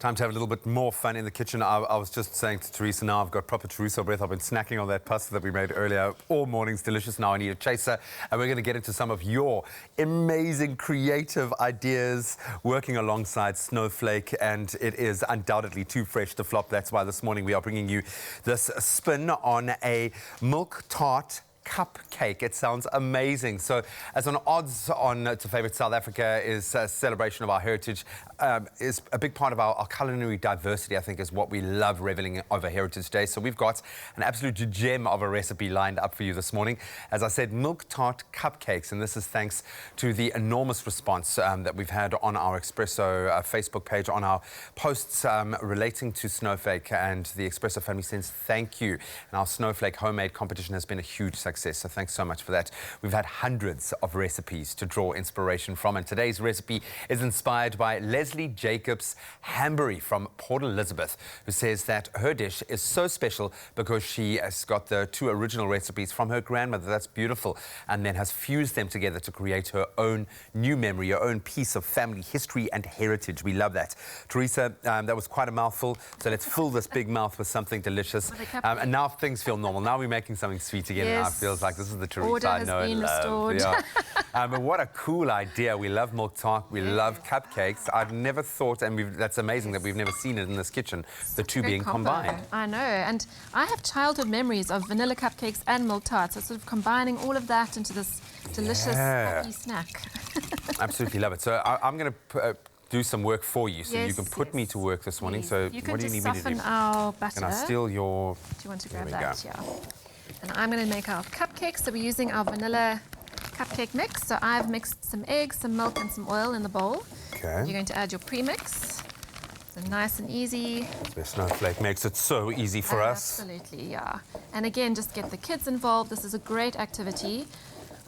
Time to have a little bit more fun in the kitchen. I was just saying to Teresa now, I've got proper Teresa breath. I've been snacking on that pasta that we made earlier. All morning's delicious. Now I need a chaser. And we're going to get into some of your amazing creative ideas working alongside Snowflake. And it is undoubtedly too fresh to flop. That's why this morning we are bringing you this spin on a milk tart cupcake. It sounds amazing. So as an odds on to favourite South Africa is a celebration of our heritage, is a big part of our culinary diversity, I think, is what we love reveling over Heritage Day. So we've got an absolute gem of a recipe lined up for you this morning. As I said, milk tart cupcakes, and this is thanks to the enormous response that we've had on our Espresso Facebook page, on our posts relating to Snowflake, and the Espresso family sends thank you. And our Snowflake homemade competition has been a huge success. So thanks so much for that. We've had hundreds of recipes to draw inspiration from, and today's recipe is inspired by Leslie Jacobs Hambury from Port Elizabeth, who says that her dish is so special because she has got the two original recipes from her grandmother. That's beautiful, and then has fused them together to create her own new memory, her own piece of family history and heritage. We love that. Teresa, that was quite a mouthful, so let's fill this big mouth with something delicious. And now things feel normal. Now we're making something sweet again. Yes. And I feels like this is the Teresa Order I has know been and love. restored. Yeah. But what a cool idea. We love milk tart, we love cupcakes. I've never thought, and that's amazing that we've never seen it in this kitchen, the two being combined. I know, and I have childhood memories of vanilla cupcakes and milk tarts, so sort of combining all of that into this delicious happy snack. Absolutely love it. So I'm going to do some work for you, so Yes, you can put me to work this morning. Please. So you what do you need me to do? soften our butter. Can I steal your... Do you want to grab There we that? go. Yeah. And I'm going to make our cupcakes. So we're using our vanilla cupcake mix. So I've mixed some eggs, some milk, and some oil in the bowl. Okay. You're going to add your premix. So nice and easy. The Snowflake makes it so easy for us. Absolutely, yeah. And again, just get the kids involved. This is a great activity.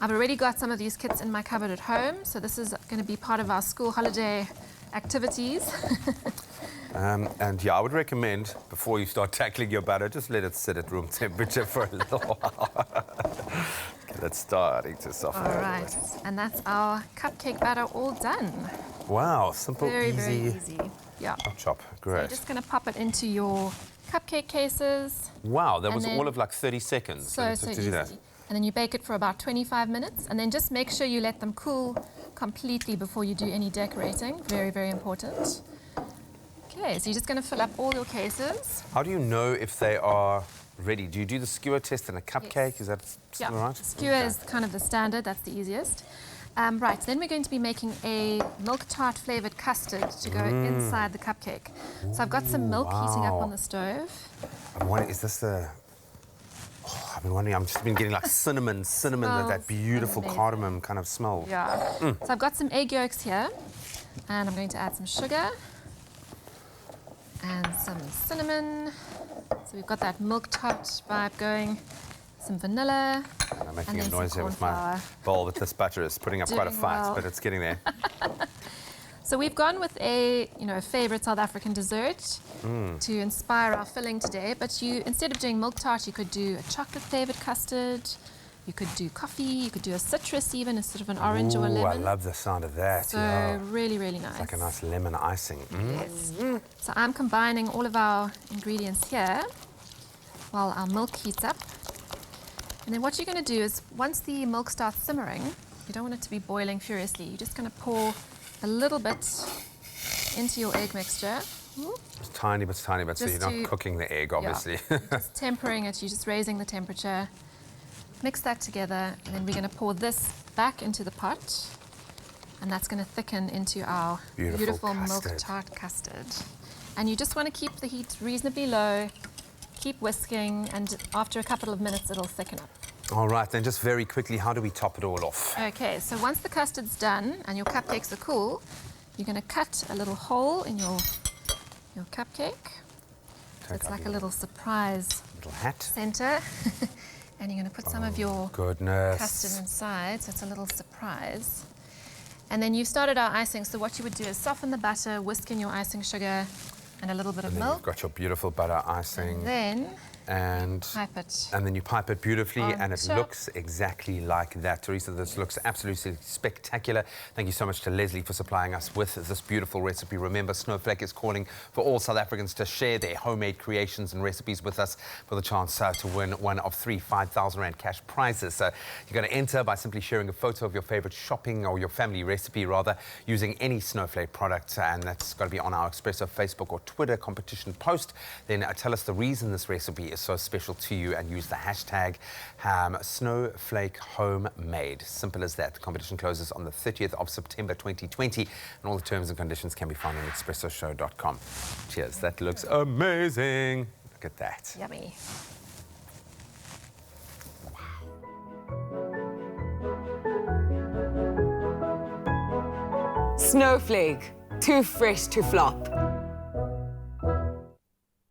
I've already got some of these kits in my cupboard at home. So this is going to be part of our school holiday activities. And yeah, I would recommend, before you start tackling your batter, just let it sit at room temperature for a little while. Okay, that's starting to soften. All right, and that's our cupcake batter all done. Wow, simple, Very, easy. very easy. Yeah. Chop, So great. you're just going to pop it into your cupcake cases. Wow, that and was then- all of like 30 seconds. So that it took to easy. do that. And then you bake it for about 25 minutes, and then just make sure you let them cool completely before you do any decorating. Very, very important. Okay, so you're just going to fill up all your cases. How do you know if they are ready? Do you do the skewer test in a cupcake? Yes. Is that Yeah, right? skewer is kind of the standard. That's the easiest. Right, then we're going to be making a milk tart flavoured custard to go inside the cupcake. So I've got some milk heating up on the stove. I'm wondering, is this the... Oh, I've been wondering, I've just been getting like cinnamon, that beautiful amazing. cardamom kind of smell. Yeah. So I've got some egg yolks here, and I'm going to add some sugar and some cinnamon. So we've got that milk tart vibe going. Some vanilla. I'm making and a then noise some here with my corn flour. bowl, but this butter is putting up quite a Doing fight, well. but it's getting there. So we've gone with a favourite South African dessert to inspire our filling today. But instead of doing milk tart, you could do a chocolate flavoured custard. You could do coffee. You could do a citrus, even a sort of an orange or a lemon. I love the sound of that. So yeah. really, really nice. It's like a nice lemon icing. Yes. So I'm combining all of our ingredients here while our milk heats up. And then what you're going to do is, once the milk starts simmering, you don't want it to be boiling furiously. You're just going to pour a little bit into your egg mixture. It's tiny bit, so you're not cooking the egg, obviously. Yeah, you're just tempering it. You're just raising the temperature. Mix that together, and then we're going to pour this back into the pot, and that's going to thicken into our beautiful milk tart custard. And you just want to keep the heat reasonably low, keep whisking, and after a couple of minutes it'll thicken up. All right, then just very quickly, how do we top it all off? Okay, so once the custard's done and your cupcakes are cool, you're going to cut a little hole in your cupcake. So it's like a little surprise little hat. center. And you're going to put some of your custard inside, so it's a little surprise. And then you've started our icing, so what you would do is soften the butter, whisk in your icing sugar and a little bit of milk. You've got your beautiful butter icing. And then and pipe it. And then you pipe it beautifully, and it top. looks exactly like that. Teresa, this looks absolutely spectacular. Thank you so much to Leslie for supplying us with this beautiful recipe. Remember, Snowflake is calling for all South Africans to share their homemade creations and recipes with us for the chance to win one of 3 5,000 Rand cash prizes. So you're going to enter by simply sharing a photo of your favorite shopping or your family recipe, rather, using any Snowflake product, and that's got to be on our Espresso Facebook or Twitter competition post. Then tell us the reason this recipe is so special to you and use the hashtag Snowflake Homemade. Simple as that. The competition closes on the 30th of September 2020, and all the terms and conditions can be found on expressoshow.com. Cheers. That looks amazing. Look at that. Yummy. Snowflake, too fresh to flop.